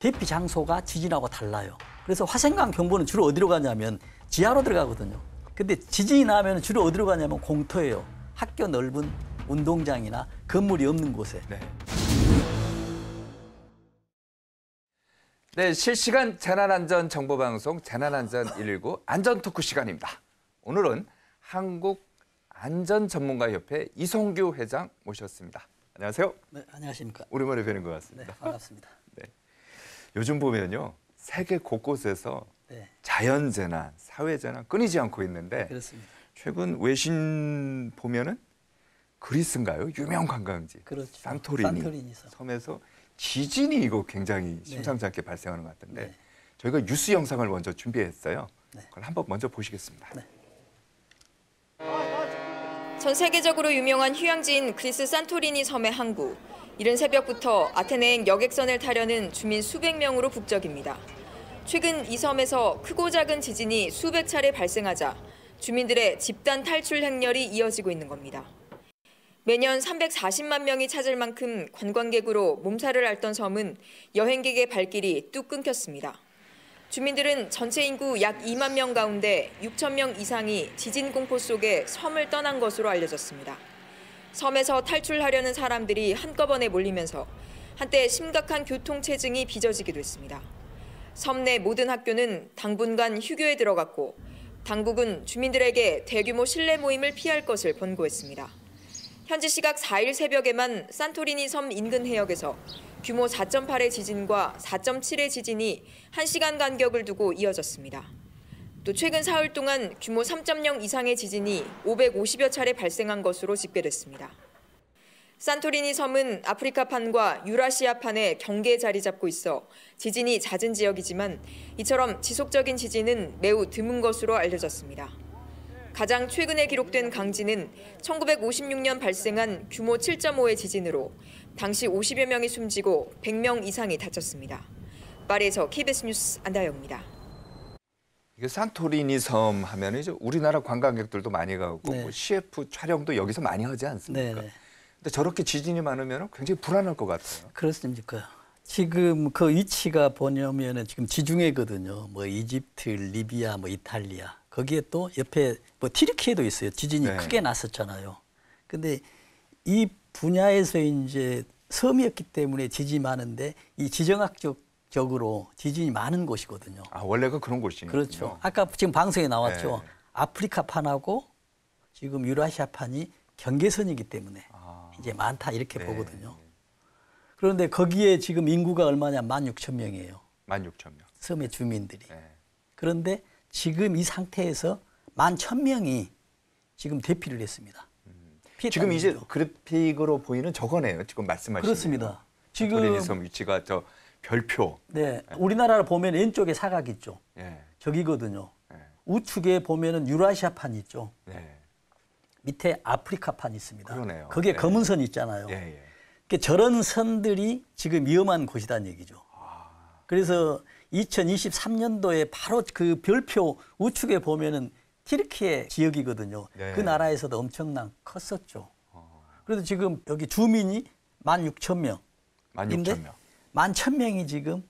대피 장소가 지진하고 달라요. 그래서 화생강 경보는 주로 어디로 가냐면 지하로 들어가거든요. 근데 지진이 나면 주로 어디로 가냐면 공터예요. 학교 넓은 운동장이나 건물이 없는 곳에. 네, 실시간 재난안전 정보방송 재난안전 119 안전토크 시간입니다. 오늘은 한국안전전문가협회 이성규 회장 모셨습니다. 안녕하세요. 네, 안녕하십니까. 오랜만에 뵈는 것 같습니다. 네, 반갑습니다. 네. 요즘 보면요, 세계 곳곳에서 네. 자연재난, 사회재난 끊이지 않고 있는데 그렇습니다. 최근 외신 보면은 그리스인가요? 유명 관광지 그렇죠. 산토리니 섬에서 지진이 이거 굉장히 심상치 않게 발생하는 것 같은데 저희가 뉴스 영상을 먼저 준비했어요. 그걸 한번 먼저 보시겠습니다. 전 세계적으로 유명한 휴양지인 그리스 산토리니 섬의 항구. 이른 새벽부터 아테네행 여객선을 타려는 주민 수백 명으로 북적입니다. 최근 이 섬에서 크고 작은 지진이 수백 차례 발생하자 주민들의 집단 탈출 행렬이 이어지고 있는 겁니다. 매년 340만 명이 찾을 만큼 관광객으로 몸살을 앓던 섬은 여행객의 발길이 뚝 끊겼습니다. 주민들은 전체 인구 약 2만 명 가운데 6천 명 이상이 지진 공포 속에 섬을 떠난 것으로 알려졌습니다. 섬에서 탈출하려는 사람들이 한꺼번에 몰리면서 한때 심각한 교통체증이 빚어지기도 했습니다. 섬 내 모든 학교는 당분간 휴교에 들어갔고 당국은 주민들에게 대규모 실내 모임을 피할 것을 권고했습니다. 현지 시각 4일 새벽에만 산토리니 섬 인근 해역에서 규모 4.8의 지진과 4.7의 지진이 1시간 간격을 두고 이어졌습니다. 또 최근 사흘 동안 규모 3.0 이상의 지진이 550여 차례 발생한 것으로 집계됐습니다. 산토리니 섬은 아프리카판과 유라시아판의 경계에 자리 잡고 있어 지진이 잦은 지역이지만 이처럼 지속적인 지진은 매우 드문 것으로 알려졌습니다. 가장 최근에 기록된 강진은 1956년 발생한 규모 7.5의 지진으로 당시 50여 명이 숨지고 100명 이상이 다쳤습니다. 파리에서 KBS 뉴스 안다영입니다. 이게 산토리니 섬 하면 이제 우리나라 관광객들도 많이 가고 뭐 CF 촬영도 여기서 많이 하지 않습니까? 근데 저렇게 지진이 많으면 굉장히 불안할 것 같아요. 그렇습니까? 지금 그 위치가 보냐면은 지금 지중해거든요. 뭐 이집트, 리비아, 뭐 이탈리아. 거기에 또 옆에 뭐 튀르키예도 있어요. 지진이 크게 났었잖아요. 근데 이 분야에서 이제 섬이었기 때문에 지진이 많은데 이 지정학적으로 지진이 많은 곳이거든요. 아, 원래가 그런 곳이군요. 그렇죠. 아까 지금 방송에 나왔죠. 아프리카판하고 지금 유라시아판이 경계선이기 때문에 이제 많다 이렇게 보거든요. 그런데 거기에 지금 인구가 얼마냐? 16,000명이에요. 16,000명. 섬의 주민들이. 그런데 지금 이 상태에서 11,000명이 지금 대피를 했습니다. 지금 이제 그래픽으로 보이는 저거네요. 지금 말씀하시는. 그렇습니다. 지금 산토리니 섬 위치가 저 별표. 네, 우리나라를 보면 왼쪽에 사각 있죠. 저기거든요. 우측에 보면은 유라시아판 있죠. 밑에 아프리카판 있습니다. 그러네요. 거기에 검은 선 있잖아요. 그러니까 저런 선들이 지금 위험한 곳이라는 얘기죠. 그래서 2023년도에 바로 그 별표 우측에 보면은 튀르키예 지역이거든요. 그 나라에서도 엄청난 컸었죠. 그래서 지금 여기 주민이 16,000명. 16,000명. 11,000명이 지금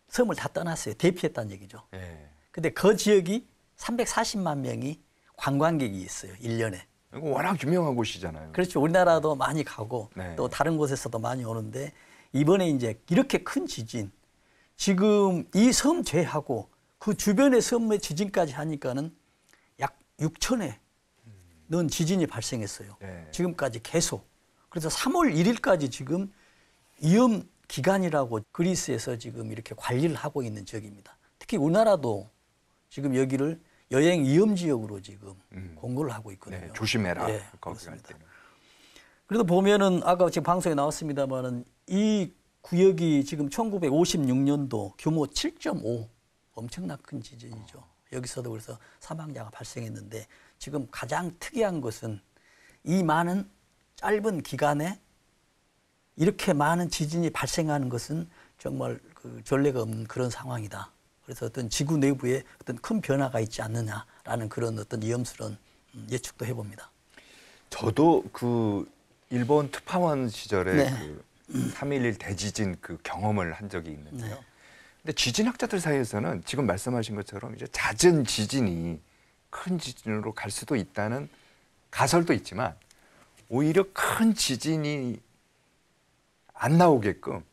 섬을 다 떠났어요. 대피했다는 얘기죠. 근데 그 지역이 340만 명이 관광객이 있어요. 1년에. 이거 워낙 유명한 곳이잖아요. 그렇죠. 우리나라도 많이 가고 또 다른 곳에서도 많이 오는데 이번에 이제 이렇게 큰 지진 지금 이 섬 제하고 그 주변의 섬의 지진까지 하니까는 약 6천회 는 지진이 발생했어요. 지금까지 계속. 그래서 3월 1일까지 지금 위험 기간이라고 그리스에서 지금 이렇게 관리를 하고 있는 지역입니다. 특히 우리나라도 지금 여기를 여행 위험 지역으로 지금 공고를 하고 있거든요. 조심해라. 거기 갈 때는. 그래도 보면은 아까 지금 방송에 나왔습니다만은 이 구역이 지금 1956년도 규모 7.5 엄청난 큰 지진이죠. 여기서도 그래서 사망자가 발생했는데 지금 가장 특이한 것은 이 많은 짧은 기간에 이렇게 많은 지진이 발생하는 것은 정말 그 전례가 없는 그런 상황이다. 그래서 어떤 지구 내부에 어떤 큰 변화가 있지 않느냐라는 그런 어떤 위험스러운 예측도 해봅니다. 저도 그 일본 특파원 시절에 그 3.11 대지진 그 경험을 한 적이 있는데요. 근데 지진학자들 사이에서는 지금 말씀하신 것처럼 이제 잦은 지진이 큰 지진으로 갈 수도 있다는 가설도 있지만 오히려 큰 지진이 안 나오게끔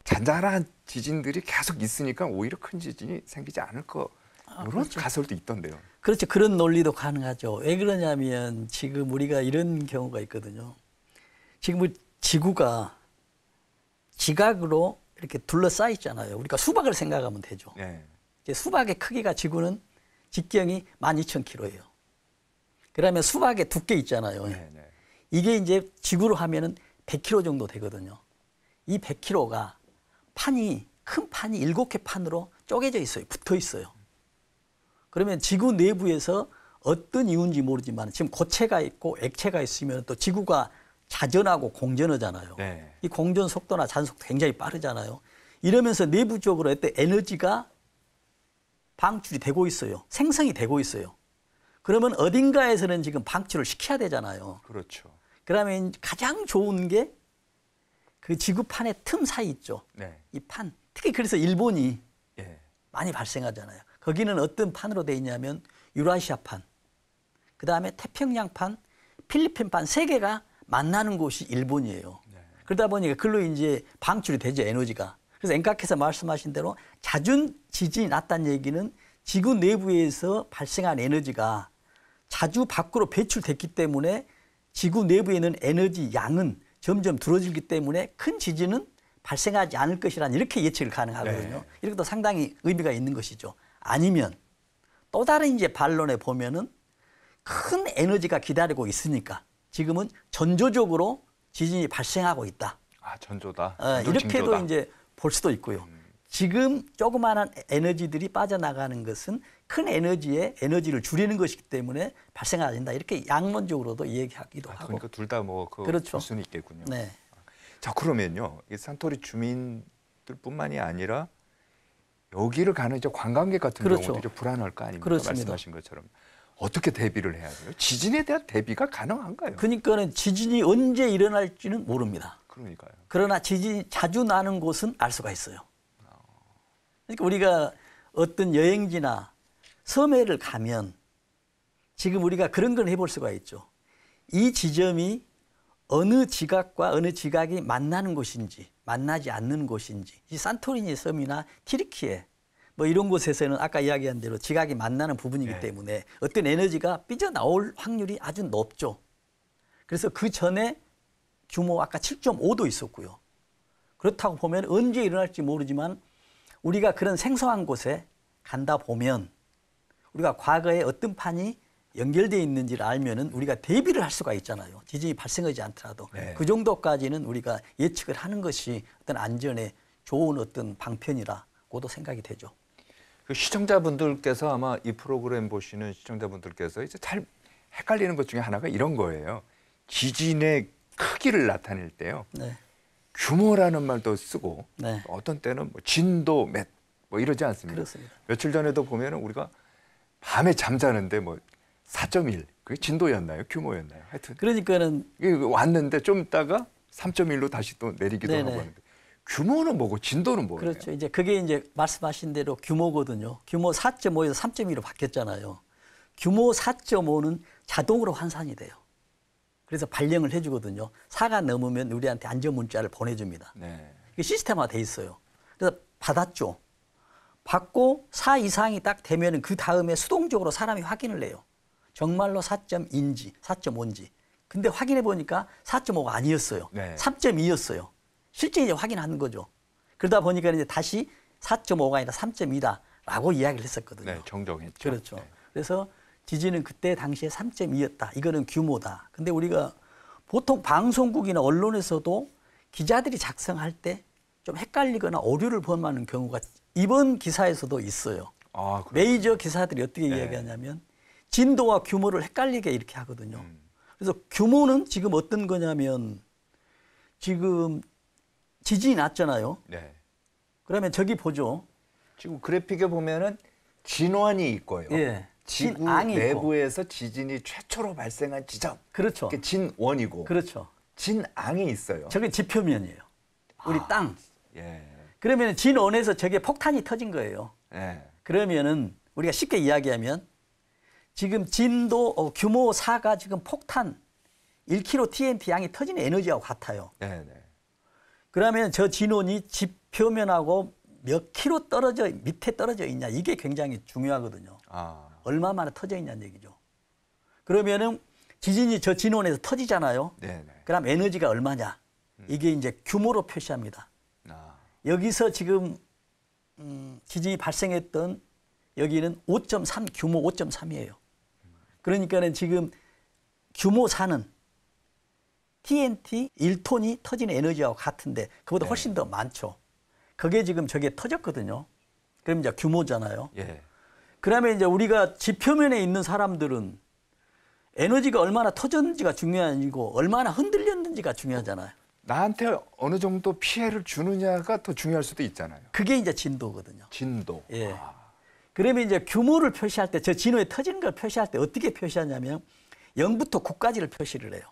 잔잔한 지진들이 계속 있으니까 오히려 큰 지진이 생기지 않을 거 이런 그렇죠. 가설도 있던데요. 그렇죠. 그런 논리도 가능하죠. 왜 그러냐면 지금 우리가 이런 경우가 있거든요. 지금 지구가 지각으로 이렇게 둘러싸여 있잖아요. 우리가 수박을 생각하면 되죠. 네. 이제 수박의 크기가 지구는 직경이 12,000km예요. 그러면 수박의 두께 있잖아요. 네, 네. 이게 이제 지구로 하면은 100km 정도 되거든요. 이 100km가 큰 판이 7개 판으로 쪼개져 있어요. 붙어 있어요. 그러면 지구 내부에서 어떤 이유인지 모르지만 지금 고체가 있고 액체가 있으면 또 지구가 자전하고 공전하잖아요. 네. 이 공전 속도나 자전 속도 굉장히 빠르잖아요. 이러면서 내부적으로 어떤 에너지가 방출이 되고 있어요. 생성이 되고 있어요. 그러면 어딘가에서는 지금 방출을 시켜야 되잖아요. 그렇죠. 그러면 가장 좋은 게 그 지구판의 틈 사이 있죠. 네. 이 판. 특히 그래서 일본이 예. 많이 발생하잖아요. 거기는 어떤 판으로 돼 있냐면 유라시아판, 그다음에 태평양판, 필리핀판 세 개가 만나는 곳이 일본이에요. 네. 그러다 보니까 글로 이제 방출이 되죠, 에너지가. 그래서 앵카께서 말씀하신 대로 잦은 지진이 났다는 얘기는 지구 내부에서 발생한 에너지가 자주 밖으로 배출됐기 때문에 지구 내부에 있는 에너지 양은 점점 줄어들기 때문에 큰 지진은 발생하지 않을 것이라는 이렇게 예측을 가능하거든요. 네. 이렇게도 상당히 의미가 있는 것이죠. 아니면 또 다른 이제 반론에 보면은 큰 에너지가 기다리고 있으니까 지금은 전조적으로 지진이 발생하고 있다. 아, 전조다. 이렇게도 징조다. 이제 볼 수도 있고요. 지금 조그마한 에너지들이 빠져나가는 것은 큰 에너지를 줄이는 것이기 때문에 발생하지 않는다. 이렇게 양론적으로도 얘기하기도 하고. 그러니까 둘 다 뭐 그렇죠. 볼 수는 있겠군요. 네. 자, 그러면요. 이 산토리 주민들뿐만이 아니라 여기를 가는 이제 관광객 같은 그렇죠. 경우도 이제 불안할 거 아닙니까? 그렇습니다. 말씀하신 것처럼 어떻게 대비를 해야 돼요? 지진에 대한 대비가 가능한가요? 그러니까는 지진이 언제 일어날지는 모릅니다. 그러니까요. 그러나 지진이 자주 나는 곳은 알 수가 있어요. 그러니까 우리가 어떤 여행지나 섬해를 가면 지금 우리가 그런 걸 해볼 수가 있죠. 이 지점이 어느 지각과 어느 지각이 만나는 곳인지 만나지 않는 곳인지, 이 산토리니 섬이나 튀르키예 뭐 이런 곳에서는 아까 이야기한 대로 지각이 만나는 부분이기 네. 때문에 어떤 에너지가 삐져나올 확률이 아주 높죠. 그래서 그 전에 규모 아까 7.5도 있었고요. 그렇다고 보면 언제 일어날지 모르지만 우리가 그런 생소한 곳에 간다 보면 우리가 과거에 어떤 판이 연결되어 있는지를 알면은 우리가 대비를 할 수가 있잖아요. 지진이 발생하지 않더라도 네. 그 정도까지는 우리가 예측을 하는 것이 어떤 안전에 좋은 어떤 방편이라고도 생각이 되죠. 그 시청자분들께서 아마 이 프로그램 보시는 시청자분들께서 이제 잘 헷갈리는 것 중에 하나가 이런 거예요. 지진의 크기를 나타낼 때요. 네. 규모라는 말도 쓰고 네. 어떤 때는 뭐 진도 몇 뭐 이러지 않습니까? 그렇습니다. 며칠 전에도 보면은 우리가 밤에 잠자는데 뭐 4.1 그게 진도였나요? 규모였나요? 하여튼 그러니까는 이게 왔는데 좀 있다가 3.1로 다시 또 내리기도 네네. 하고 하는데 규모는 뭐고 진도는 뭐예요? 그렇죠. 이제 그게 이제 말씀하신 대로 규모거든요. 규모 4.5에서 3.2로 바뀌었잖아요. 규모 4.5는 자동으로 환산이 돼요. 그래서 발령을 해주거든요. 4가 넘으면 우리한테 안전 문자를 보내줍니다. 네. 이게 시스템화 돼 있어요. 그래서 받았죠. 받고 4 이상이 딱 되면 그 다음에 수동적으로 사람이 확인을 해요. 정말로 4.2인지 4.5인지. 근데 확인해 보니까 4.5가 아니었어요. 네. 3.2였어요. 실제 이제 확인하는 거죠. 그러다 보니까 이제 다시 4.5가 아니라 3.2다라고 이야기를 했었거든요. 네, 정정했죠. 그렇죠. 네. 그래서 지진은 그때 당시에 3.2였다. 이거는 규모다. 근데 우리가 보통 방송국이나 언론에서도 기자들이 작성할 때 좀 헷갈리거나 오류를 범하는 경우가 이번 기사에서도 있어요. 아, 그렇군요. 메이저 기사들이 어떻게 네. 이야기하냐면 진도와 규모를 헷갈리게 이렇게 하거든요. 그래서 규모는 지금 어떤 거냐면 지금 지진이 났잖아요. 네. 그러면 저기 보죠. 지금 그래픽에 보면은 진원이 있고요. 예. 지구 진앙이 있고. 내부에서 지진이 최초로 발생한 지점. 그렇죠. 그게 진원이고 그렇죠. 진앙이 있어요. 저게 지표면이에요. 우리 땅. 예. 그러면 진원에서 저게 폭탄이 터진 거예요. 네. 그러면은 우리가 쉽게 이야기하면 지금 진도 규모 4가 지금 폭탄 1kg TNT 양이 터진 에너지하고 같아요. 네. 그러면 저 진원이 집 표면하고 몇 킬로 밑에 떨어져 있냐, 이게 굉장히 중요하거든요. 얼마 만에 터져 있냐는 얘기죠. 그러면은 지진이 저 진원에서 터지잖아요. 네. 그럼 에너지가 얼마냐? 이게 이제 규모로 표시합니다. 여기서 지금 지진이 발생했던 여기는 5.3, 규모 5.3이에요. 그러니까는 지금 규모 4는 TNT 1톤이 터진 에너지하고 같은데 그보다 훨씬 더 많죠. 그게 지금 저게 터졌거든요. 그럼 이제 규모잖아요. 예. 그러면 이제 우리가 집 표면에 있는 사람들은 에너지가 얼마나 터졌는지가 중요한 아니고 얼마나 흔들렸는지가 중요하잖아요. 나한테 어느 정도 피해를 주느냐가 더 중요할 수도 있잖아요. 그게 이제 진도거든요. 진도. 예. 그러면 이제 규모를 표시할 때, 저 진호에 터지는 걸 표시할 때 어떻게 표시하냐면 0부터 9까지를 표시를 해요.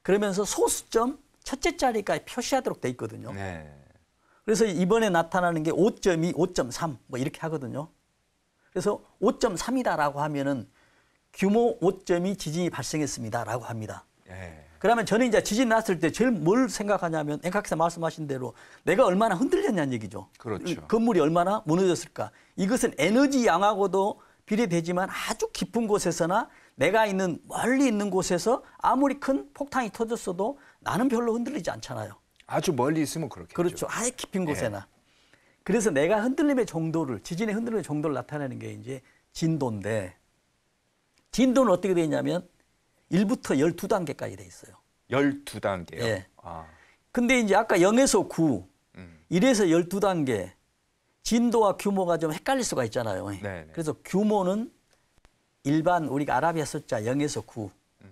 그러면서 소수점 첫째 자리까지 표시하도록 돼 있거든요. 네. 그래서 이번에 나타나는 게 5.2, 5.3 뭐 이렇게 하거든요. 그래서 5.3이다라고 하면은 규모 5.2 지진이 발생했습니다라고 합니다. 예. 그러면 저는 이제 지진 났을 때 제일 뭘 생각하냐면 앵카께서 말씀하신 대로 내가 얼마나 흔들렸냐는 얘기죠. 그렇죠. 건물이 얼마나 무너졌을까. 이것은 에너지 양하고도 비례되지만 아주 깊은 곳에서나 내가 있는 멀리 있는 곳에서 아무리 큰 폭탄이 터졌어도 나는 별로 흔들리지 않잖아요. 아주 멀리 있으면 그렇겠죠. 그렇죠. 아예 깊은 곳에나. 그래서 내가 흔들림의 정도를, 지진의 흔들림의 정도를 나타내는 게 이제 진도인데, 진도는 어떻게 되어 있냐면 1부터 12단계까지 돼 있어요. 12단계요? 예. 근데 이제 아까 0에서 9, 1에서 12단계, 진도와 규모가 좀 헷갈릴 수가 있잖아요. 네네. 그래서 규모는 일반 우리가 아라비아 숫자 0에서 9,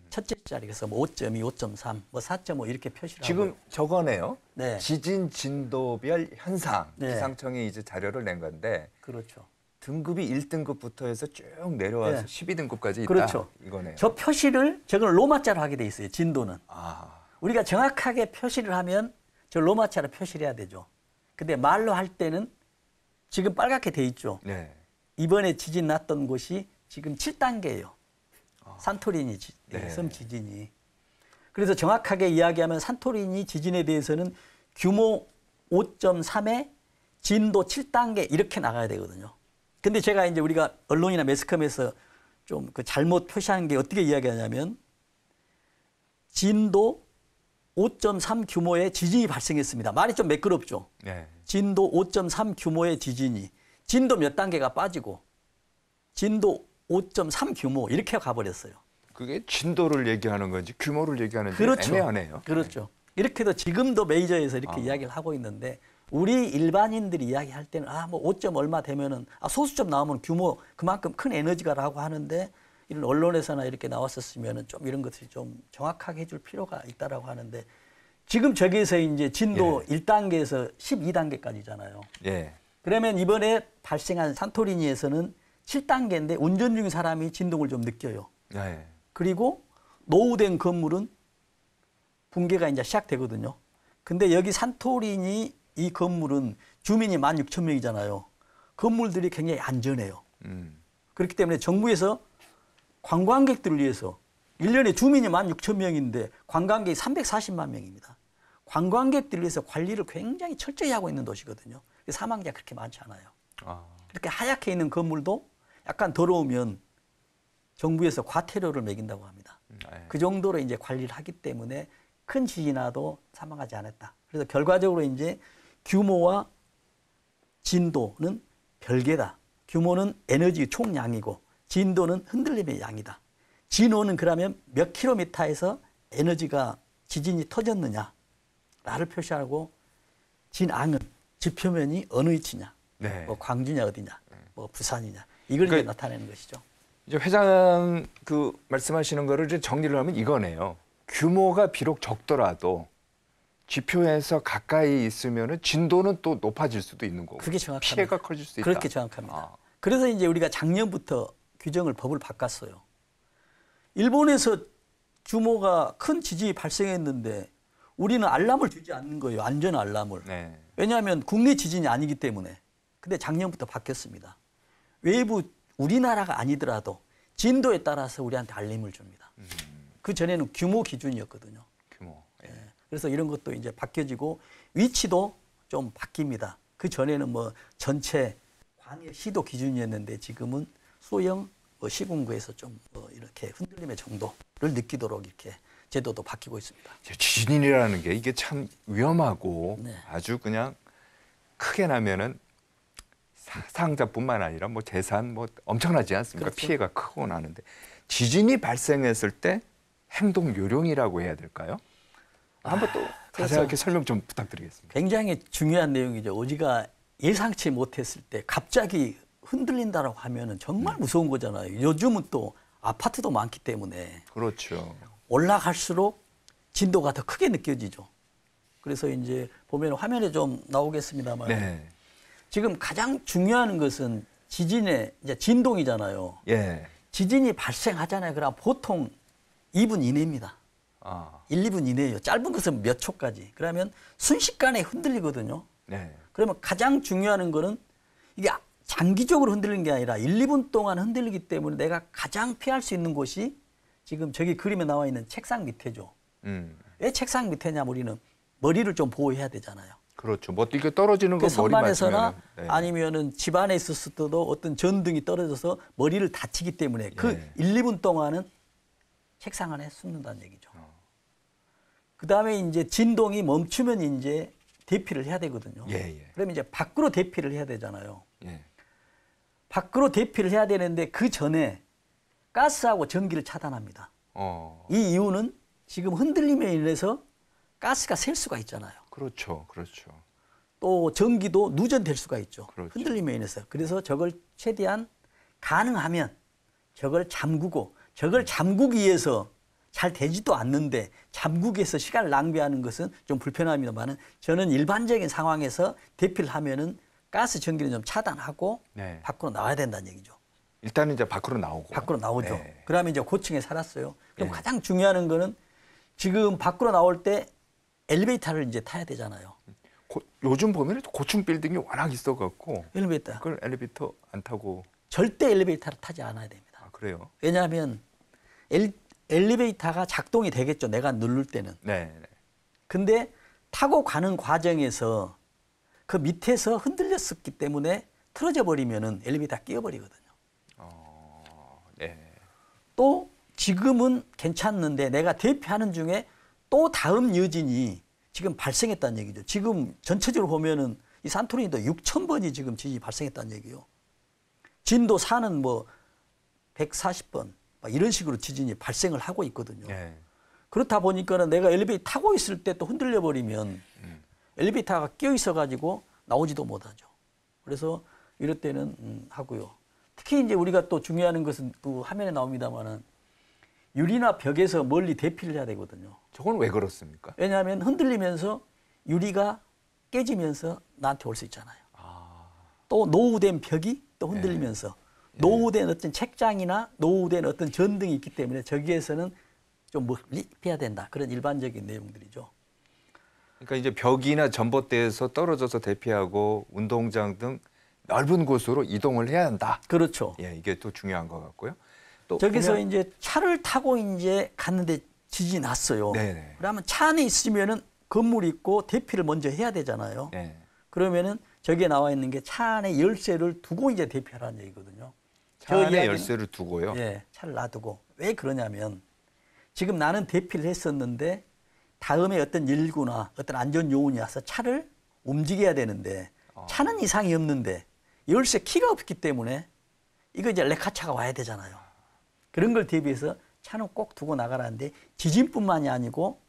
첫째 자리, 그래서 뭐 5.2, 5.3, 뭐 4.5 이렇게 표시를 지금 하고요. 저거네요. 네. 지진 진도별 현상. 네. 기상청이 이제 자료를 낸 건데 그렇죠. 등급이 1등급부터 해서 쭉 내려와서 네. 12등급까지 있다. 그렇죠. 이거네요. 저 표시를 저걸 로마자로 하게 돼 있어요. 진도는. 우리가 정확하게 표시를 하면 저 로마자로 표시를 해야 되죠. 근데 말로 할 때는 지금 빨갛게 돼 있죠. 네. 이번에 지진 났던 곳이 지금 7단계예요. 산토리니 네. 섬 지진이. 그래서 정확하게 이야기하면 산토리니 지진에 대해서는 규모 5.3에 진도 7단계 이렇게 나가야 되거든요. 근데 제가 이제 우리가 언론이나 매스컴에서 좀 그 잘못 표시하는 게 어떻게 이야기하냐면 진도 5.3 규모의 지진이 발생했습니다. 말이 좀 매끄럽죠. 네. 진도 5.3 규모의 지진이 진도 몇 단계가 빠지고 진도 5.3 규모 이렇게 가버렸어요. 그게 진도를 얘기하는 건지 규모를 얘기하는지 그렇죠. 애매하네요. 그렇죠. 이렇게도 지금도 메이저에서 이렇게 이야기를 하고 있는데 우리 일반인들이 이야기할 때는 뭐 5점 얼마 되면은 소수점 나오면 규모 그만큼 큰 에너지가라고 하는데 이런 언론에서나 이렇게 나왔었으면은 좀 이런 것을 좀 정확하게 해줄 필요가 있다라고 하는데 지금 저기에서 이제 진도 1단계에서 12단계까지잖아요. 예. 그러면 이번에 발생한 산토리니에서는 7단계인데 운전 중인 사람이 진동을 좀 느껴요. 네. 그리고 노후된 건물은 붕괴가 이제 시작되거든요. 근데 여기 산토리니 이 건물은 주민이 16,000명이잖아요. 건물들이 굉장히 안전해요. 그렇기 때문에 정부에서 관광객들을 위해서 1년에 주민이 16,000명인데 관광객이 340만 명입니다. 관광객들을 위해서 관리를 굉장히 철저히 하고 있는 도시거든요. 사망자가 그렇게 많지 않아요. 이렇게 하얗게 있는 건물도 약간 더러우면 정부에서 과태료를 매긴다고 합니다. 그 정도로 이제 관리를 하기 때문에 큰 지진이 나도 사망하지 않았다. 그래서 결과적으로 이제 규모와 진도는 별개다. 규모는 에너지 총량이고 진도는 흔들림의 양이다. 진호는 그러면 몇 킬로미터에서 에너지가 지진이 터졌느냐를 표시하고 진앙은 지표면이 어느 위치냐. 네. 뭐 광주냐 어디냐, 뭐 부산이냐 이걸 이제 나타내는 것이죠. 이제 회장 그 말씀하시는 거를 이제 정리를 하면 이거네요. 규모가 비록 적더라도 지표에서 가까이 있으면은 진도는 또 높아질 수도 있는 거고. 그게 정확합니다. 피해가 커질 수 있다. 그렇게 정확합니다. 그래서 이제 우리가 작년부터 규정을 법을 바꿨어요. 일본에서 규모가 큰 지진이 발생했는데 우리는 알람을 주지 않는 거예요. 안전 알람을. 네. 왜냐하면 국내 지진이 아니기 때문에. 근데 작년부터 바뀌었습니다. 외부 우리나라가 아니더라도 진도에 따라서 우리한테 알림을 줍니다. 그 전에는 규모 기준이었거든요. 규모. 예. 예. 그래서 이런 것도 이제 바뀌어지고 위치도 좀 바뀝니다. 그 전에는 뭐 전체 광역 시도 기준이었는데 지금은 소형 시군구에서 좀 이렇게 흔들림의 정도를 느끼도록 이렇게 제도도 바뀌고 있습니다. 지진이라는 게 이게 참 위험하고 네. 아주 그냥 크게 나면은 사상자뿐만 아니라 뭐 재산 뭐 엄청나지 않습니까? 그렇죠. 피해가 크고 나는데 지진이 발생했을 때 행동 요령이라고 해야 될까요? 한번 또 자세하게 설명 좀 부탁드리겠습니다. 굉장히 중요한 내용이죠. 우리가 예상치 못했을 때 갑자기 흔들린다라고 하면은 정말 무서운 거잖아요. 요즘은 또 아파트도 많기 때문에 그렇죠. 올라갈수록 진도가 더 크게 느껴지죠. 그래서 이제 보면 화면에 좀 나오겠습니다만 네. 지금 가장 중요한 것은 지진의 이제 진동이잖아요. 예. 지진이 발생하잖아요. 그럼 보통 2분 이내입니다. 아. 1, 2분 이내예요. 짧은 것은 몇 초까지. 그러면 순식간에 흔들리거든요. 네. 그러면 가장 중요한 거는 이게 장기적으로 흔들리는 게 아니라 1, 2분 동안 흔들리기 때문에 내가 가장 피할 수 있는 곳이 지금 저기 그림에 나와 있는 책상 밑에죠. 왜 책상 밑에냐면 우리는 머리를 좀 보호해야 되잖아요. 그렇죠. 뭐 이게 떨어지는 거 그 머리 선반에서나 맞으면 네. 아니면은 집 안에 있었을 때도 어떤 전등이 떨어져서 머리를 다치기 때문에 그 네. 1, 2분 동안은 책상 안에 숨는다는 얘기죠. 그 다음에 이제 진동이 멈추면 이제 대피를 해야 되거든요. 예, 예. 그러면 이제 밖으로 대피를 해야 되잖아요. 예. 밖으로 대피를 해야 되는데 그 전에 가스하고 전기를 차단합니다. 이 이유는 지금 흔들림에 인해서 가스가 셀 수가 있잖아요. 그렇죠. 그렇죠. 또 전기도 누전될 수가 있죠. 그렇죠. 흔들림에 인해서. 그래서 저걸 최대한 가능하면 저걸 잠그고 저걸 잠그기 위해서 잘 되지도 않는데 잠그기 위해서 시간을 낭비하는 것은 좀 불편합니다만은 저는 일반적인 상황에서 대피를 하면은 가스 전기는 좀 차단하고 네. 밖으로 나와야 된다는 얘기죠. 일단은 이제 밖으로 나오고. 밖으로 나오죠. 네. 그러면 이제 고층에 살았어요. 그럼 네. 가장 중요한 거는 지금 밖으로 나올 때 엘리베이터를 이제 타야 되잖아요. 요즘 보면 고층 빌딩이 워낙 있어갖고 엘리베이터. 그걸 엘리베이터 안 타고. 절대 엘리베이터를 타지 않아야 됩니다. 아, 그래요? 왜냐하면 엘리베이터가 작동이 되겠죠. 내가 누를 때는. 네. 근데 타고 가는 과정에서 그 밑에서 흔들렸었기 때문에 틀어져 버리면은 엘리베이터가 끼어버리거든요. 네. 또 지금은 괜찮는데 내가 대피하는 중에 또 다음 여진이 지금 발생했다는 얘기죠. 지금 전체적으로 보면은 이 산토리니도 6,000번이 지금 지진이 발생했다는 얘기요. 진도 4는 뭐 140번 이런 식으로 지진이 발생을 하고 있거든요. 네. 그렇다 보니까는 내가 엘리베이터 타고 있을 때 또 흔들려 버리면 엘리베이터가 끼어 있어 가지고 나오지도 못하죠. 그래서 이럴 때는 하고요. 특히 이제 우리가 또 중요한 것은 또 화면에 나옵니다만은 유리나 벽에서 멀리 대피를 해야 되거든요. 저건 왜 그렇습니까? 왜냐하면 흔들리면서 유리가 깨지면서 나한테 올 수 있잖아요. 또 노후된 벽이 또 흔들리면서 노후된 어떤 책장이나 노후된 어떤 전등이 있기 때문에 저기에서는 좀 멀리 피해야 된다. 그런 일반적인 내용들이죠. 그러니까 이제 벽이나 전봇대에서 떨어져서 대피하고 운동장 등 넓은 곳으로 이동을 해야 한다. 그렇죠. 예, 이게 또 중요한 것 같고요. 또 저기서 보면- 이제 차를 타고 이제 갔는데 지진이 났어요. 네네. 그러면 차 안에 있으면은 건물이 있고 대피를 먼저 해야 되잖아요. 네. 그러면은 저기에 나와 있는 게 차 안에 열쇠를 두고 이제 대피하라는 얘기거든요. 차 안에 이야기는- 열쇠를 두고요. 예, 차를 놔두고. 왜 그러냐면 지금 나는 대피를 했었는데 다음에 어떤 일구나 어떤 안전 요원이 와서 차를 움직여야 되는데 차는 이상이 없는데 열쇠 키가 없기 때문에 이거 이제 레카차가 와야 되잖아요. 그런 걸 대비해서 차는 꼭 두고 나가라는데 지진뿐만이 아니고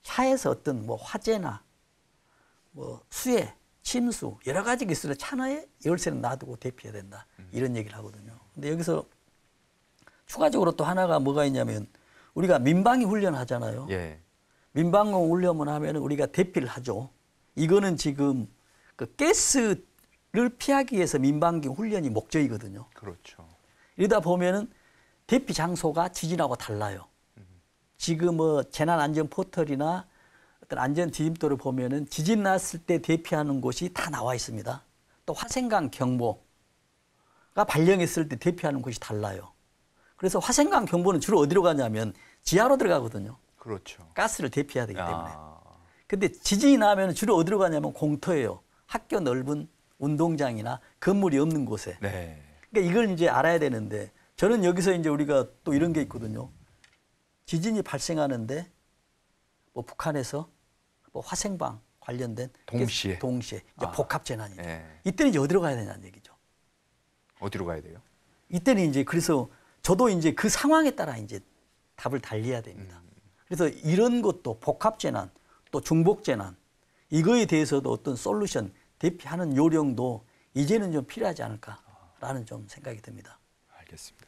차에서 어떤 뭐 화재나 뭐 수해, 침수 여러 가지가 있을 때 차에 열쇠는 놔두고 대피해야 된다. 이런 얘기를 하거든요. 근데 여기서 추가적으로 또 하나가 뭐가 있냐면 우리가 민방위 훈련을 하잖아요. 예. 민방위 훈련을 하면 우리가 대피를 하죠. 이거는 지금 그 가스를 피하기 위해서 민방위 훈련이 목적이거든요. 그렇죠. 이러다 보면은 대피 장소가 지진하고 달라요. 지금 뭐 재난안전 포털이나 어떤 안전 지짐도를 보면은 지진 났을 때 대피하는 곳이 다 나와 있습니다. 또 화생강 경보가 발령했을 때 대피하는 곳이 달라요. 그래서 화생강 경보는 주로 어디로 가냐면 지하로 들어가거든요. 그렇죠. 가스를 대피해야 되기 때문에. 아, 근데 지진이 나면 주로 어디로 가냐면 공터예요. 학교 넓은 운동장이나 건물이 없는 곳에. 네. 그러니까 이걸 이제 알아야 되는데 저는 여기서 이제 우리가 또 이런 게 있거든요. 지진이 발생하는데 뭐 북한에서 뭐 화생방 관련된 동시에 이제 복합 재난이죠. 네. 이때는 이제 어디로 가야 되냐는 얘기죠. 어디로 가야 돼요? 이때는 이제 그래서 저도 이제 그 상황에 따라 이제 답을 달리해야 됩니다. 그래서 이런 것도 복합 재난 또 중복 재난 이거에 대해서도 어떤 솔루션 대피하는 요령도 이제는 좀 필요하지 않을까라는 좀 생각이 듭니다. 알겠습니다.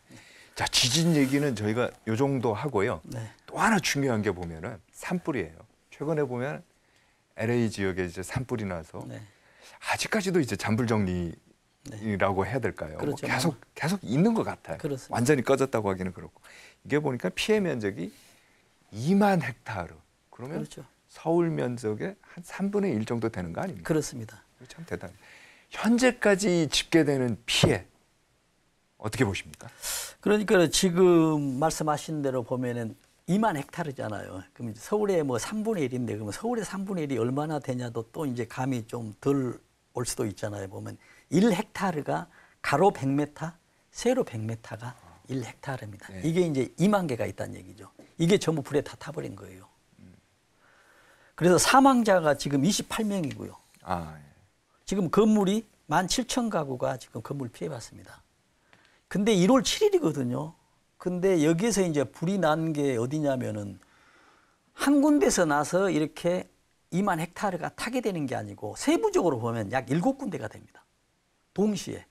자, 지진 얘기는 저희가 요 정도 하고요. 네. 또 하나 중요한 게 보면은 산불이에요. 최근에 보면 LA 지역에 이제 산불이 나서 네. 아직까지도 이제 잔불 정리라고 해야 될까요? 뭐 그렇죠. 계속 있는 것 같아요. 그렇습니다. 완전히 꺼졌다고 하기는 그렇고 이게 보니까 피해 면적이 2만 헥타르. 그러면 그렇죠. 서울 면적의 한 3분의 1 정도 되는 거 아닙니까? 그렇습니다. 참 대단해요. 현재까지 집계되는 피해 어떻게 보십니까? 그러니까 지금 말씀하신 대로 보면은 2만 헥타르잖아요. 그럼 이제 서울의 뭐 3분의 1인데 그러면 서울의 3분의 1이 얼마나 되냐도 또 이제 감이 좀 덜 올 수도 있잖아요. 보면 1헥타르가 가로 100m, 세로 100m가 1헥타르입니다. 네. 이게 이제 2만 개가 있다는 얘기죠. 이게 전부 불에 다 타버린 거예요. 그래서 사망자가 지금 28명이고요. 아, 예. 지금 건물이 17,000가구가 지금 건물 피해봤습니다. 근데 1월 7일이거든요. 근데 여기에서 이제 불이 난 게 어디냐면은 한 군데서 나서 이렇게 2만 헥타르가 타게 되는 게 아니고 세부적으로 보면 약 7군데가 됩니다. 동시에.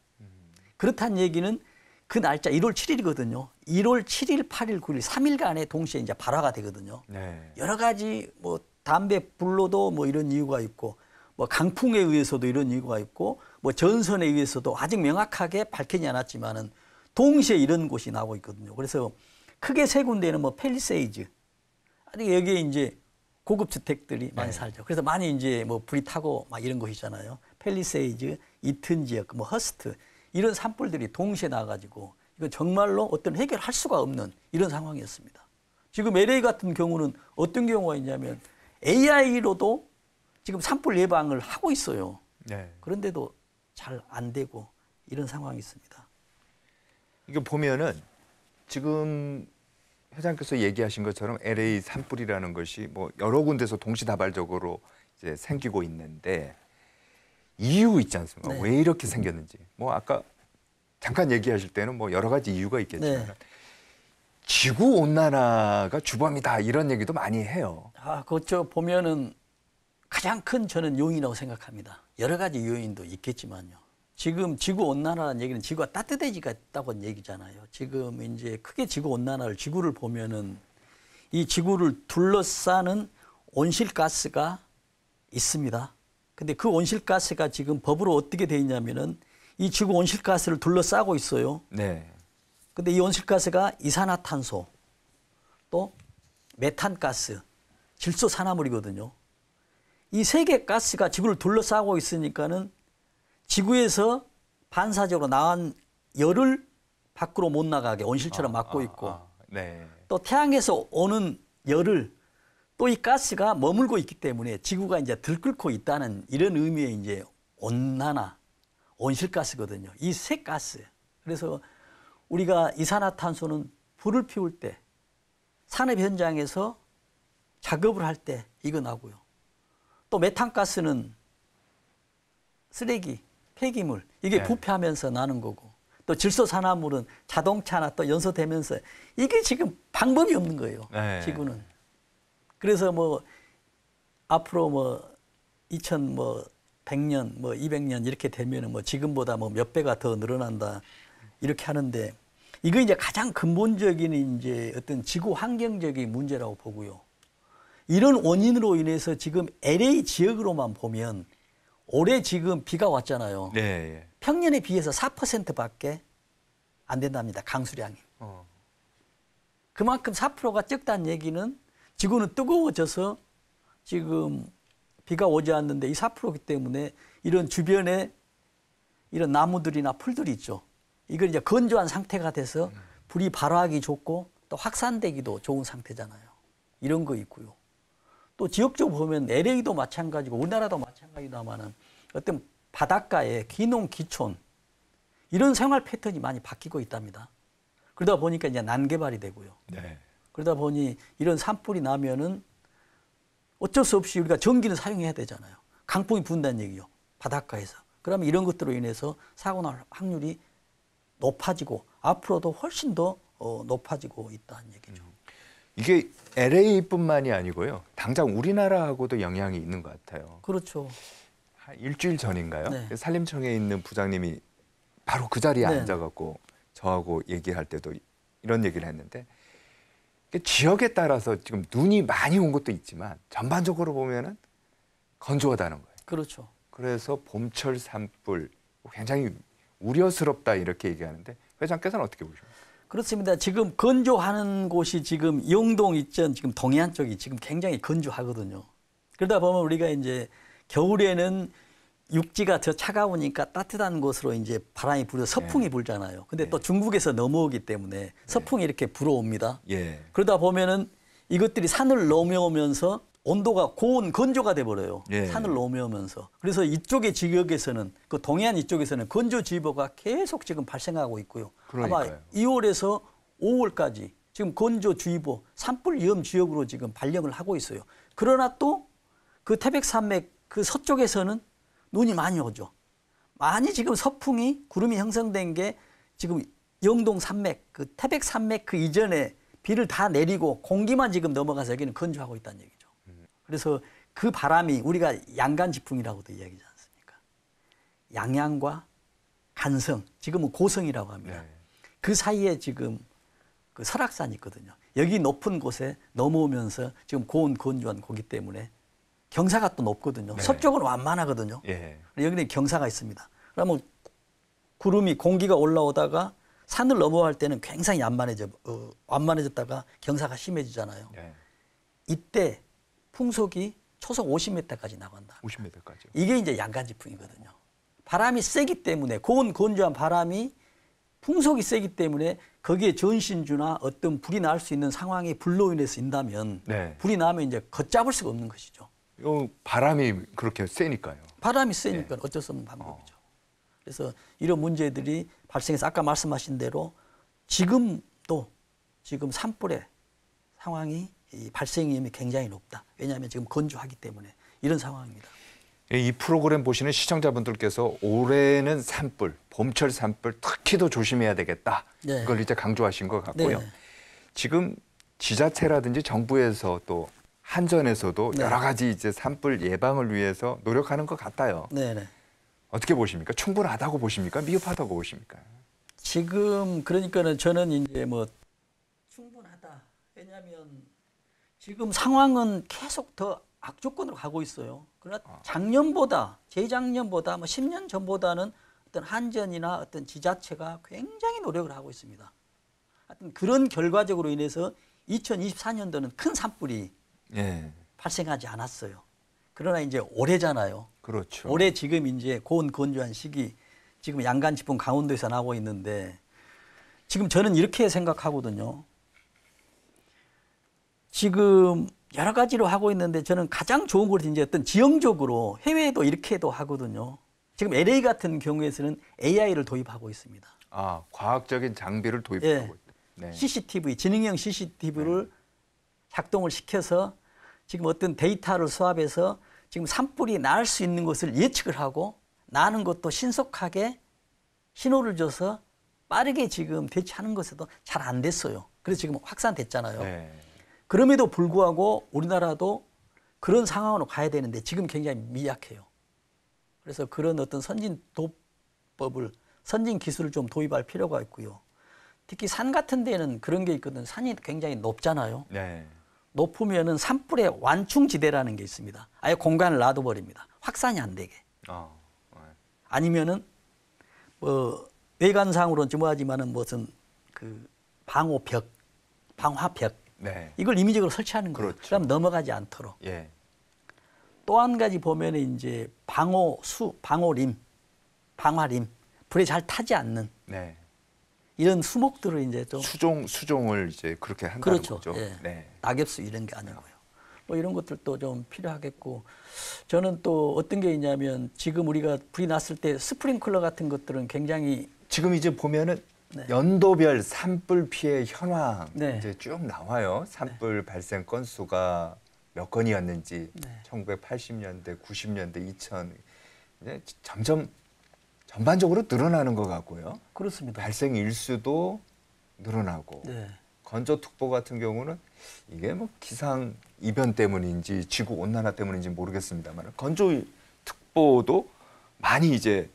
그렇다는 얘기는 그 날짜 1월 7일이거든요. 1월 7일, 8일, 9일 3일간에 동시에 이제 발화가 되거든요. 네. 여러 가지 뭐 담배 불로도 뭐 이런 이유가 있고 뭐 강풍에 의해서도 이런 이유가 있고 뭐 전선에 의해서도 아직 명확하게 밝히지 않았지만은 동시에 이런 곳이 나오고 있거든요. 그래서 크게 세 군데는 뭐 팰리세이즈. 아니 여기에 이제 고급 주택들이 많이 살죠. 그래서 많이 이제 뭐 불이 타고 막 이런 곳이잖아요. 팰리세이즈, 이튼 지역, 뭐 허스트 이런 산불들이 동시에 나가지고 이건 정말로 어떤 해결할 수가 없는 이런 상황이었습니다. 지금 LA 같은 경우는 어떤 경우가 있냐면 AI로도 지금 산불 예방을 하고 있어요. 네. 그런데도 잘 안 되고 이런 상황이 있습니다. 이거 보면은 지금 회장께서 얘기하신 것처럼 LA 산불이라는 것이 뭐 여러 군데서 동시다발적으로 이제 생기고 있는데 이유 있지 않습니까? 네. 왜 이렇게 생겼는지. 뭐 아까 잠깐 얘기하실 때는 뭐 여러 가지 이유가 있겠지만 네. 지구 온난화가 주범이다 이런 얘기도 많이 해요. 그렇죠. 보면은 가장 큰 저는 요인이라고 생각합니다. 여러 가지 요인도 있겠지만요. 지금 지구 온난화라는 얘기는 지구가 따뜻해지가 있다고 얘기잖아요. 지금 이제 크게 지구 온난화를 지구를 보면은 이 지구를 둘러싸는 온실가스가 있습니다. 근데 그 온실가스가 지금 법으로 어떻게 돼 있냐면은 이 지구 온실가스를 둘러싸고 있어요. 네. 근데 이 온실가스가 이산화탄소, 또 메탄가스, 질소산화물이거든요. 이 세 개 가스가 지구를 둘러싸고 있으니까는 지구에서 반사적으로 나온 열을 밖으로 못 나가게 온실처럼 막고 있고 네. 또 태양에서 오는 열을 또 이 가스가 머물고 있기 때문에 지구가 이제 들끓고 있다는 이런 의미의 이제 온난화, 온실가스거든요. 이 세 가스. 그래서 우리가 이산화탄소는 불을 피울 때 산업 현장에서 작업을 할 때 이거 나고요. 또 메탄가스는 쓰레기, 폐기물 이게 네. 부패하면서 나는 거고 또 질소산화물은 자동차나 또 연소되면서 이게 지금 방법이 없는 거예요. 네. 지구는. 그래서 뭐 앞으로 뭐 2100년 뭐 200년 이렇게 되면은 뭐 지금보다 뭐 몇 배가 더 늘어난다 이렇게 하는데 이거 이제 가장 근본적인 이제 어떤 지구 환경적인 문제라고 보고요. 이런 원인으로 인해서 지금 LA 지역으로만 보면 올해 지금 비가 왔잖아요. 네. 평년에 비해서 4%밖에 안 된답니다. 강수량이. 그만큼 4%가 적다는 얘기는 지구는 뜨거워져서 지금 비가 오지 않는데 이 4%이기 때문에 이런 주변에 이런 나무들이나 풀들이 있죠. 이걸 이제 건조한 상태가 돼서 불이 발화하기 좋고 또 확산되기도 좋은 상태잖아요. 이런 거 있고요. 또 지역적으로 보면 LA도 마찬가지고 우리나라도 마찬가지다마는 어떤 바닷가에 귀농 귀촌 이런 생활 패턴이 많이 바뀌고 있답니다. 그러다 보니까 이제 난개발이 되고요. 네. 그러다 보니 이런 산불이 나면은 어쩔 수 없이 우리가 전기는 사용해야 되잖아요. 강풍이 분다는 얘기요. 바닷가에서. 그러면 이런 것들로 인해서 사고 날 확률이 높아지고 앞으로도 훨씬 더 높아지고 있다는 얘기죠. 이게 LA뿐만이 아니고요. 당장 우리나라하고도 영향이 있는 것 같아요. 그렇죠. 한 일주일 전인가요? 네. 산림청에 있는 부장님이 바로 그 자리에 네. 앉아갖고 저하고 얘기할 때도 이런 얘기를 했는데 지역에 따라서 지금 눈이 많이 온 것도 있지만 전반적으로 보면은 건조하다는 거예요. 그렇죠. 그래서 봄철 산불 굉장히 우려스럽다 이렇게 얘기하는데 회장께서는 어떻게 보십니까? 그렇습니다. 지금 건조하는 곳이 지금 영동 있전 지금 동해안 쪽이 지금 굉장히 건조하거든요. 그러다 보면 우리가 이제 겨울에는 육지가 더 차가우니까 따뜻한 곳으로 이제 바람이 불어 서풍이 네. 불잖아요. 근데 네. 또 중국에서 넘어오기 때문에 서풍이 이렇게 불어옵니다. 예. 그러다 보면은 이것들이 산을 넘어오면서 온도가 고온 건조가 돼 버려요. 예. 산을 넘어오면서. 그래서 이쪽의 지역에서는 그 동해안 이쪽에서는 건조주의보가 계속 지금 발생하고 있고요. 그러니까요. 아마 2월에서 5월까지 지금 건조주의보 산불 위험 지역으로 지금 발령을 하고 있어요. 그러나 또 그 태백산맥 그 서쪽에서는 눈이 많이 오죠. 많이 지금 서풍이 구름이 형성된 게 지금 영동 산맥 그 태백산맥 그 이전에 비를 다 내리고 공기만 지금 넘어가서 여기는 건조하고 있다는 얘기죠. 그래서 그 바람이 우리가 양간지풍이라고도 이야기하지 않습니까? 양양과 간성, 지금은 고성이라고 합니다. 네. 그 사이에 지금 그 설악산이 있거든요. 여기 높은 곳에 넘어오면서 지금 고온 건조한 고기 때문에 경사가 또 높거든요. 네. 서쪽은 완만하거든요. 예. 여기는 경사가 있습니다. 그러면 구름이 공기가 올라오다가 산을 넘어갈 때는 굉장히 완만해졌다가 경사가 심해지잖아요. 예. 이때 풍속이 초속 50m까지 나간다. 50m까지. 이게 이제 양간지풍이거든요. 바람이 세기 때문에 고온 건조한 바람이 풍속이 세기 때문에 거기에 전신주나 어떤 불이 날 수 있는 상황이 불로 인해서 인다면 네. 불이 나면 이제 걷잡을 수가 없는 것이죠. 요 바람이 그렇게 세니까요. 바람이 세니까 어쩔 수 없는 방법이죠. 그래서 이런 문제들이 발생해서 아까 말씀하신 대로 지금도 지금 산불의 상황이 이 발생 위험이 굉장히 높다. 왜냐하면 지금 건조하기 때문에 이런 상황입니다. 이 프로그램 보시는 시청자분들께서 올해는 산불, 봄철 산불 특히 더 조심해야 되겠다. 네. 그걸 이제 강조하신 것 같고요. 네. 지금 지자체라든지 정부에서 또 한전에서도 네. 여러 가지 이제 산불 예방을 위해서 노력하는 것 같아요. 네네. 어떻게 보십니까? 충분하다고 보십니까? 미흡하다고 보십니까? 지금 그러니까는 저는 이제 뭐 충분하다. 왜냐하면 지금 상황은 계속 더 악조건으로 가고 있어요. 그러나 작년보다 재작년보다 뭐 10년 전보다는 어떤 한전이나 어떤 지자체가 굉장히 노력을 하고 있습니다. 하여튼 그런 결과적으로 인해서 2024년도는 큰 산불이 예, 발생하지 않았어요. 그러나 이제 올해잖아요. 그렇죠. 올해 지금 이제 고온 건조한 시기 지금 양간지풍 강원도에서 나고 있는데 지금 저는 이렇게 생각하거든요. 지금 여러 가지로 하고 있는데 저는 가장 좋은 것이 이제 어떤 지형적으로 해외에도 이렇게도 하거든요. 지금 LA 같은 경우에서는 AI를 도입하고 있습니다. 아, 과학적인 장비를 도입하고 예. 있다. 네. CCTV, 지능형 CCTV를 작동을 시켜서 지금 어떤 데이터를 수합해서 지금 산불이 날 수 있는 것을 예측을 하고 나는 것도 신속하게 신호를 줘서 빠르게 지금 대처하는 것에도 잘 안 됐어요. 그래서 지금 확산됐잖아요. 네. 그럼에도 불구하고 우리나라도 그런 상황으로 가야 되는데 지금 굉장히 미약해요. 그래서 그런 어떤 선진 도법을, 선진 기술을 좀 도입할 필요가 있고요. 특히 산 같은 데는 그런 게 있거든요. 산이 굉장히 높잖아요. 네. 높으면은 산불의 완충지대라는 게 있습니다. 아예 공간을 놔둬버립니다. 확산이 안 되게. 아니면은 뭐 외관상으로는 좀 하지만은 무슨 그 방화벽 네. 이걸 임의적으로 설치하는 거예요. 그렇죠. 그럼 넘어가지 않도록. 예. 또 한 가지 보면 이제 방어림, 방화림, 불에 잘 타지 않는 네. 이런 수목들을 이제 좀 수종을 이제 그렇게 한다는 그렇죠. 거죠. 예. 네. 낙엽수 이런 게 아니고요. 뭐 이런 것들도 좀 필요하겠고 저는 또 어떤 게 있냐면 지금 우리가 불이 났을 때 스프링클러 같은 것들은 굉장히 지금 이제 보면은 네. 연도별 산불 피해 현황 네. 이제 쭉 나와요. 산불 발생 건수가 몇 건이었는지 네. 1980년대, 90년대, 2000 이제 점점 전반적으로 늘어나는 것 같고요. 그렇습니다. 발생 일수도 늘어나고 네. 건조특보 같은 경우는 이게 뭐 기상 이변 때문인지 지구 온난화 때문인지 모르겠습니다만 건조특보도 많이 이제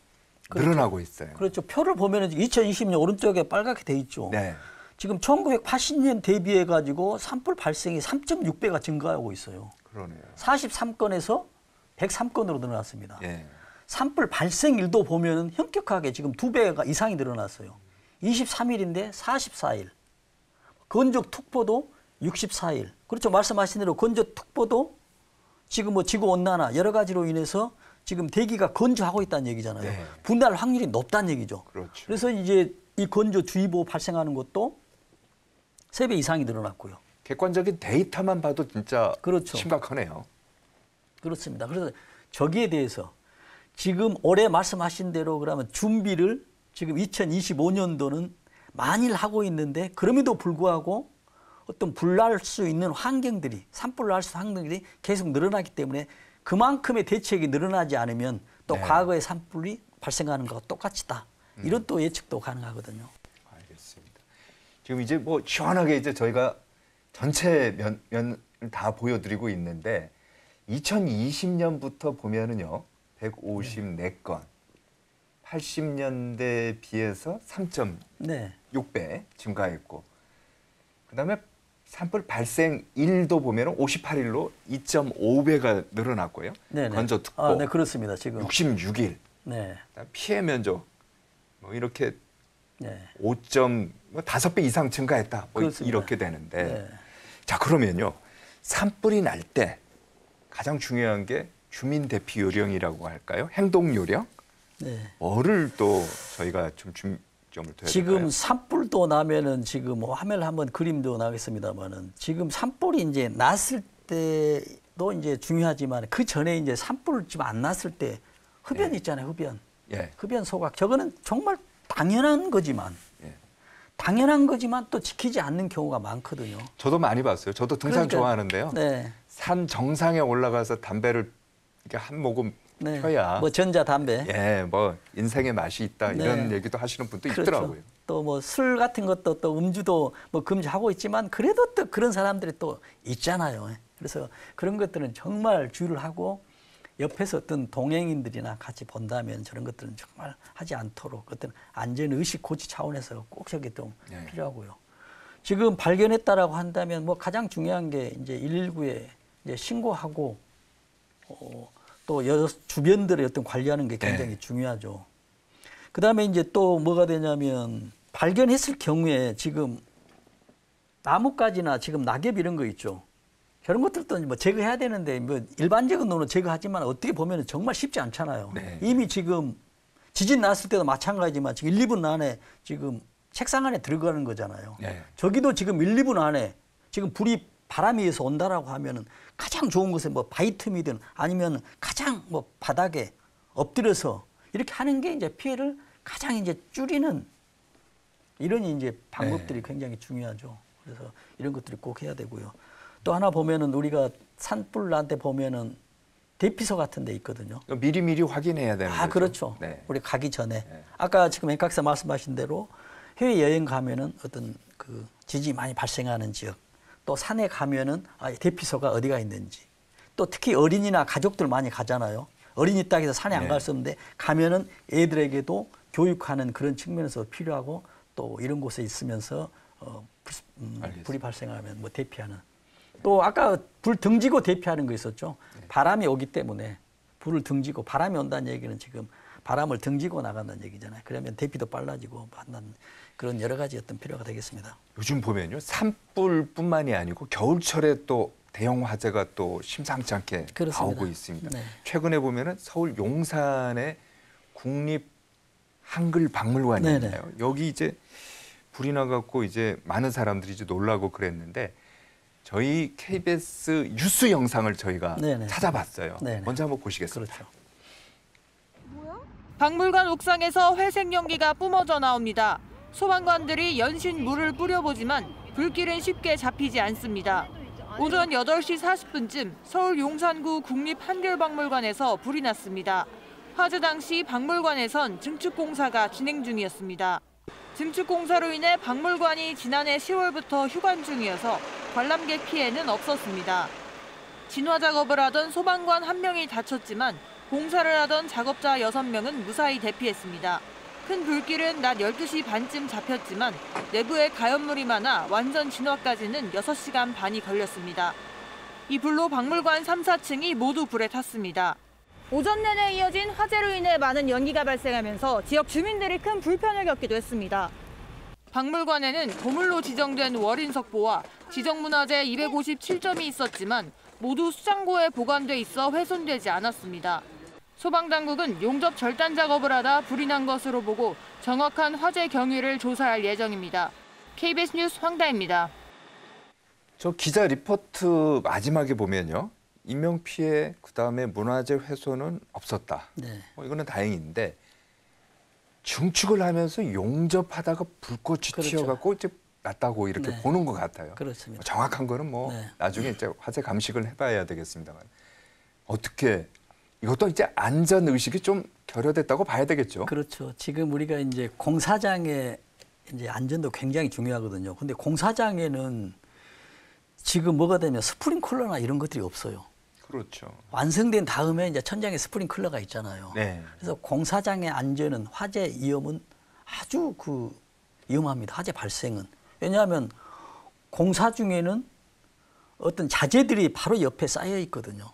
그렇죠. 늘어나고 있어요. 그렇죠. 표를 보면은 2020년 오른쪽에 빨갛게 돼 있죠. 네. 지금 1980년 대비해 가지고 산불 발생이 3.6배가 증가하고 있어요. 그러네요. 43건에서 103건으로 늘어났습니다. 예. 산불 발생일도 보면은 현격하게 지금 2배가 이상이 늘어났어요. 23일인데 44일. 건조특보도 64일. 그렇죠. 말씀하신 대로 건조특보도 지금 뭐 지구온난화 여러 가지로 인해서 지금 대기가 건조하고 있다는 얘기잖아요. 네. 분할 확률이 높다는 얘기죠. 그렇죠. 그래서 이제 이 건조주의보 발생하는 것도 3배 이상이 늘어났고요. 객관적인 데이터만 봐도 진짜 그렇죠. 심각하네요. 그렇습니다. 그래서 저기에 대해서 지금 올해 말씀하신 대로 그러면 준비를 지금 2025년도는 만일 하고 있는데 그럼에도 불구하고 어떤 불날 수 있는 환경들이 산불 날 수 있는 환경들이 계속 늘어나기 때문에 그만큼의 대책이 늘어나지 않으면 또 네. 과거의 산불이 발생하는 것과 똑같이다. 이런 또 예측도 가능하거든요. 알겠습니다. 지금 이제 뭐 시원하게 이제 저희가 전체 면을 다 보여드리고 있는데 2020년부터 보면은요 154건, 80년대에 비해서 3.6배 네. 증가했고, 그다음에 산불 발생일도 보면은 58일로 2.5배가 늘어났고요. 네네. 건조특보 네, 그렇습니다. 지금 66일, 네, 그다음 피해 면적 뭐 이렇게 네, 5.5배 이상 증가했다. 뭐 그렇습니다. 이렇게 되는데, 네. 자 그러면요 산불이 날 때 가장 중요한 게 주민 대피 요령이라고 할까요? 행동 요령? 네. 뭐를 또 저희가 좀 중점을 둬야 지금 될까요? 산불도 나면은 지금 뭐 화면을 한번 그림도 나겠습니다만은 지금 산불이 이제 났을 때도 이제 중요하지만 그 전에 이제 산불 지금 안 났을 때 흡연 네. 있잖아요. 흡연. 예. 흡연 소각. 저거는 정말 당연한 거지만 예. 당연한 거지만 또 지키지 않는 경우가 많거든요. 저도 많이 봤어요. 저도 등산 그러니까, 좋아하는데요. 네. 산 정상에 올라가서 담배를 이렇게 한 모금 네. 펴야 뭐 전자담배. 예, 뭐 인생의 맛이 있다 이런 네. 얘기도 하시는 분도 그렇죠. 있더라고요. 또 뭐 술 같은 것도 또 음주도 뭐 금지하고 있지만 그래도 또 그런 사람들이 또 있잖아요. 그래서 그런 것들은 정말 주의를 하고 옆에서 어떤 동행인들이나 같이 본다면 저런 것들은 정말 하지 않도록 어떤 안전의식 고치 차원에서 꼭 저게 좀 네. 필요하고요. 지금 발견했다라고 한다면 뭐 가장 중요한 게 이제 119에 이제 신고하고 또 여러 주변들의 어떤 관리하는 게 굉장히 네. 중요하죠. 그 다음에 이제 또 뭐가 되냐면 발견했을 경우에 지금 나뭇가지나 지금 낙엽 이런 거 있죠. 저런 것들도 뭐 제거해야 되는데 뭐 일반적인 논은 제거하지만 어떻게 보면 정말 쉽지 않잖아요. 네. 이미 지금 지진 났을 때도 마찬가지지만 지금 1, 2분 안에 지금 책상 안에 들어가는 거잖아요. 네. 저기도 지금 1, 2분 안에 지금 불이 바람에 의해서 온다라고 하면은 가장 좋은 것은 뭐 바이틈이든 아니면 가장 뭐 바닥에 엎드려서 이렇게 하는 게 이제 피해를 가장 이제 줄이는 이런 이제 방법들이 굉장히 중요하죠. 그래서 이런 것들이 꼭 해야 되고요. 또 하나 보면은 우리가 산불 날 때 보면은 대피소 같은 데 있거든요. 미리미리 확인해야 되는 거죠. 그렇죠. 네. 우리 가기 전에. 네. 아까 지금 앵각사 말씀하신 대로 해외 여행 가면은 어떤 그 지진이 많이 발생하는 지역, 또 산에 가면은 대피소가 어디가 있는지, 또 특히 어린이나 가족들 많이 가잖아요. 어린이 땅에서 산에 안 네. 갈 수 없는데 가면은 애들에게도 교육하는 그런 측면에서 필요하고 또 이런 곳에 있으면서 불이 발생하면 뭐 대피하는. 또 아까 불 등지고 대피하는 거 있었죠. 네. 바람이 오기 때문에 불을 등지고 바람이 온다는 얘기는 지금 바람을 등지고 나간다는 얘기잖아요. 그러면 대피도 빨라지고 만난 그런 여러 가지 어떤 필요가 되겠습니다. 요즘 보면요 산불뿐만이 아니고 겨울철에 또 대형 화재가 또 심상치 않게 그렇습니다. 나오고 있습니다. 네. 최근에 보면은 서울 용산에 국립 한글 박물관이 네네. 있나요? 여기 이제 불이 나갖고 이제 많은 사람들이 이제 놀라고 그랬는데 저희 KBS 뉴스 영상을 저희가 네네. 찾아봤어요. 네네. 먼저 한번 보시겠습니다. 그렇죠. 박물관 옥상에서 회색 연기가 뿜어져 나옵니다. 소방관들이 연신 물을 뿌려보지만 불길은 쉽게 잡히지 않습니다. 오전 8시 40분쯤 서울 용산구 국립한글박물관에서 불이 났습니다. 화재 당시 박물관에선 증축공사가 진행 중이었습니다. 증축공사로 인해 박물관이 지난해 10월부터 휴관 중이어서 관람객 피해는 없었습니다. 진화 작업을 하던 소방관 1명이 다쳤지만 공사를 하던 작업자 6명은 무사히 대피했습니다. 큰 불길은 낮 12시 반쯤 잡혔지만 내부에 가연물이 많아 완전 진화까지는 6시간 반이 걸렸습니다. 이 불로 박물관 3, 4층이 모두 불에 탔습니다. 오전 내내 이어진 화재로 인해 많은 연기가 발생하면서 지역 주민들이 큰 불편을 겪기도 했습니다. 박물관에는 보물로 지정된 월인석보와 지정문화재 257점이 있었지만 모두 수장고에 보관돼 있어 훼손되지 않았습니다. 소방당국은 용접 절단 작업을 하다 불이 난 것으로 보고 정확한 화재 경위를 조사할 예정입니다. KBS 뉴스 황다입니다. 저 기자 리포트 마지막에 보면요. 인명피해 그다음에 문화재 훼손은 없었다. 네. 이거는 다행인데 증축을 하면서 용접하다가 불꽃이 그렇죠. 튀어갖고 이제 났다고 이렇게 네. 보는 것 같아요. 그렇습니다. 정확한 거는 네. 나중에 이제 화재 감식을 해봐야 되겠습니다만 어떻게 이것도 이제 안전 의식이 좀 결여됐다고 봐야 되겠죠. 그렇죠. 지금 우리가 이제 공사장의 이제 안전도 굉장히 중요하거든요. 근데 공사장에는 지금 뭐가 되면 스프링클러나 이런 것들이 없어요. 그렇죠. 완성된 다음에 이제 천장에 스프링클러가 있잖아요. 네. 그래서 공사장의 안전은 화재 위험은 아주 위험합니다. 화재 발생은. 왜냐하면 공사 중에는 어떤 자재들이 바로 옆에 쌓여 있거든요.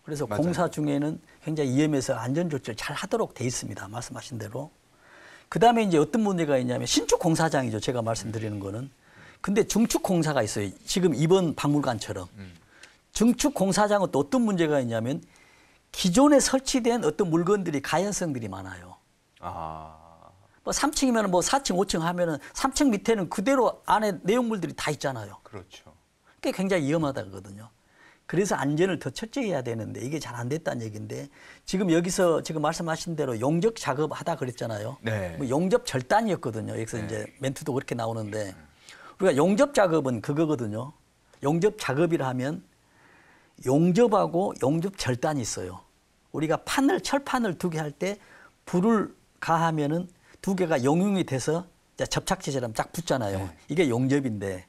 그래서 맞아요. 공사 중에는 굉장히 위험해서 안전 조치를 잘 하도록 돼 있습니다. 말씀하신 대로. 그다음에 이제 어떤 문제가 있냐면 신축 공사장이죠. 제가 말씀드리는 거는. 근데 중축 공사가 있어요. 지금 이번 박물관처럼. 증축 공사장은 또 어떤 문제가 있냐면 기존에 설치된 어떤 물건들이 가연성들이 많아요. 뭐 3층이면 뭐 4층, 5층 하면은 3층 밑에는 그대로 안에 내용물들이 다 있잖아요. 그렇죠. 그게 굉장히 위험하다거든요. 그래서 안전을 더 철저히 해야 되는데 이게 잘 안 됐다는 얘기인데 지금 여기서 지금 말씀하신 대로 용접 작업하다 그랬잖아요. 네. 뭐 용접 절단이었거든요. 여기서 이제 멘트도 그렇게 나오는데 우리가 용접 작업은 그거거든요. 용접 작업이라 하면 용접하고 용접 절단이 있어요. 우리가 철판을 2개 할 때 불을 가하면은 2개가 용융이 돼서 접착제처럼 쫙 붙잖아요. 네. 이게 용접인데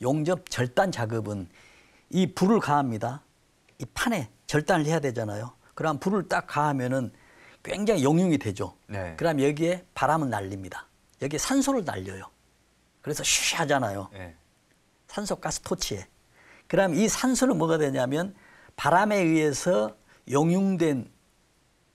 용접 절단 작업은 이 불을 가합니다. 이 판에 절단을 해야 되잖아요. 그럼 불을 딱 가하면은 굉장히 용융이 되죠. 네. 그럼 여기에 바람은 날립니다. 여기에 산소를 날려요. 그래서 쉬 하잖아요. 네. 산소 가스 토치에. 그럼 이 산소는 뭐가 되냐면 바람에 의해서 용융된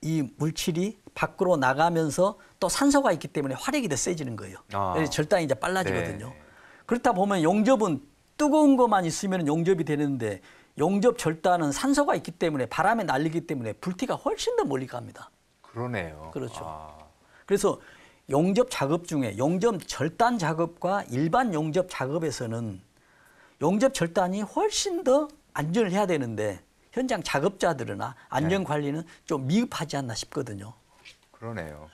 이 물질이 밖으로 나가면서 또 산소가 있기 때문에 화력이 더 세지는 거예요. 그래서 절단이 이제 빨라지거든요. 네. 그렇다 보면 용접은 뜨거운 것만 있으면 용접이 되는데 용접 절단은 산소가 있기 때문에 바람에 날리기 때문에 불티가 훨씬 더 멀리 갑니다. 그러네요. 그렇죠. 그래서 용접 작업 중에 용접 절단 작업과 일반 용접 작업에서는 용접 절단이 훨씬 더 안전을 해야 되는데 현장 작업자들이나 안전 관리는 좀 미흡하지 않나 싶거든요. 그러네요.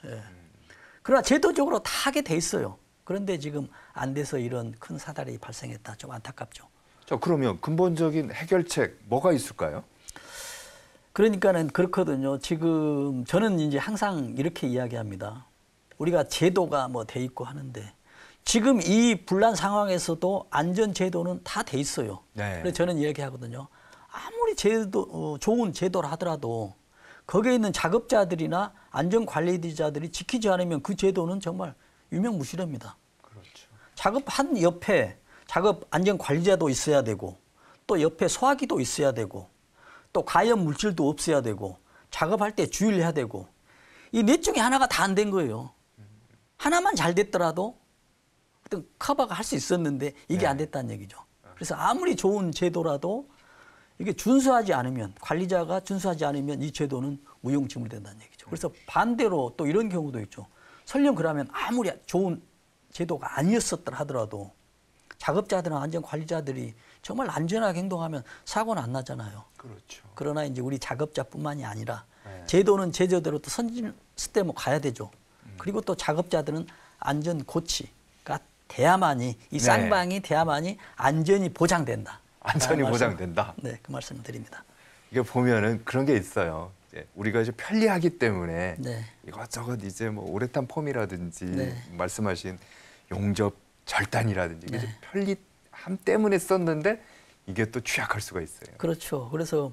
그러나 제도적으로 다 하게 돼 있어요. 그런데 지금 안 돼서 이런 큰 사달이 발생했다. 좀 안타깝죠. 자, 그러면 근본적인 해결책 뭐가 있을까요? 그러니까는 그렇거든요. 지금 저는 이제 항상 이렇게 이야기합니다. 우리가 제도가 뭐 돼 있고 하는데 지금 이 분란 상황에서도 안전 제도는 다 돼 있어요. 네. 그래서 저는 이야기하거든요. 아무리 좋은 제도를 하더라도 거기에 있는 작업자들이나 안전관리자들이 지키지 않으면 그 제도는 정말 유명무실합니다. 그렇죠. 작업한 옆에 작업 안전관리자도 있어야 되고 또 옆에 소화기도 있어야 되고 또 가연 물질도 없어야 되고 작업할 때 주의를 해야 되고 이 넷 중에 하나가 다 안 된 거예요. 하나만 잘 됐더라도 어떤 커버가 할 수 있었는데 이게 안 됐다는 얘기죠. 그래서 아무리 좋은 제도라도 이게 준수하지 않으면 관리자가 준수하지 않으면 이 제도는 무용지물이 된다는 얘기죠. 그래서 반대로 또 이런 경우도 있죠. 설령 그러면 아무리 좋은 제도가 아니었었더라 하더라도 작업자들이나 안전관리자들이 정말 안전하게 행동하면 사고는 안 나잖아요. 그렇죠. 그러나 이제 우리 작업자뿐만이 아니라 네. 제도는 제도대로 또 선진시대로 가야 되죠. 그리고 또 작업자들은 안전 고치가 돼야만이 이 쌍방이 돼야만이 안전이 보장된다. 안전이 보장된다. 네, 그 말씀을 드립니다. 이게 보면은 그런 게 있어요. 이제 우리가 이제 편리하기 때문에 네. 이것저것 이제 뭐 우레탄 폼이라든지 네. 말씀하신 용접 절단이라든지 이게 네. 이제 편리함 때문에 썼는데 이게 또 취약할 수가 있어요. 그렇죠. 그래서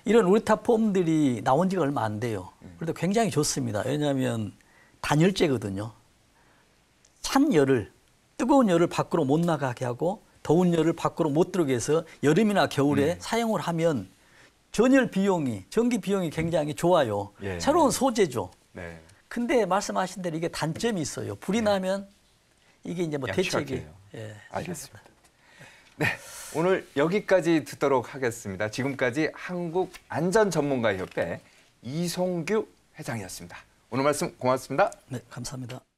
이런 우레탄 폼들이 나온 지가 얼마 안 돼요. 그래도 굉장히 좋습니다. 왜냐하면 단열재거든요. 찬 열을, 뜨거운 열을 밖으로 못 나가게 하고 더운 열을 밖으로 못 들어오게 해서 여름이나 겨울에 사용을 하면 전열 비용이, 전기 비용이 굉장히 좋아요. 예. 새로운 소재죠. 네. 근데 말씀하신 대로 이게 단점이 있어요. 불이 나면 이게 이제 뭐 대책이. 양취할게요. 예, 알겠습니다. 네, 오늘 여기까지 듣도록 하겠습니다. 지금까지 한국안전전문가협회 이송규 회장이었습니다. 오늘 말씀 고맙습니다. 네, 감사합니다.